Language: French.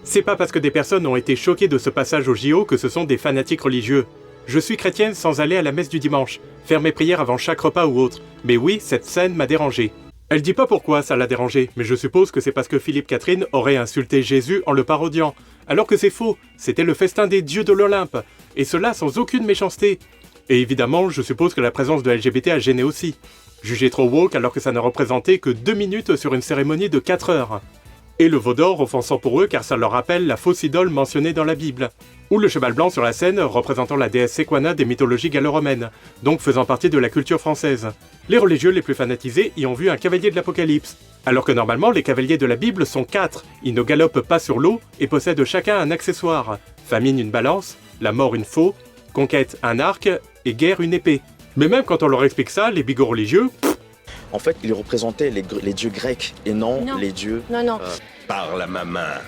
C'est pas parce que des personnes ont été choquées de ce passage au JO que ce sont des fanatiques religieux. Je suis chrétienne sans aller à la messe du dimanche, faire mes prières avant chaque repas ou autre. Mais oui, cette scène m'a dérangé. Elle dit pas pourquoi ça l'a dérangé, mais je suppose que c'est parce que Philippe Catherine aurait insulté Jésus en le parodiant. Alors que c'est faux, c'était le festin des dieux de l'Olympe, et cela sans aucune méchanceté. Et évidemment, je suppose que la présence de LGBT a gêné aussi. Jugé trop woke alors que ça n'a représenté que 2 minutes sur une cérémonie de 4 heures. Et le veau d'or offensant pour eux car ça leur rappelle la fausse idole mentionnée dans la Bible. Ou le cheval blanc sur la scène représentant la déesse Sequana des mythologies gallo-romaines, donc faisant partie de la culture française. Les religieux les plus fanatisés y ont vu un cavalier de l'Apocalypse. Alors que normalement les cavaliers de la Bible sont 4, ils ne galopent pas sur l'eau et possèdent chacun un accessoire. Famine une balance, la mort une faux, conquête un arc et guerre une épée. Mais même quand on leur explique ça, les bigots religieux... En fait, ils représentaient les dieux grecs et non les dieux... Non. Parle à ma main.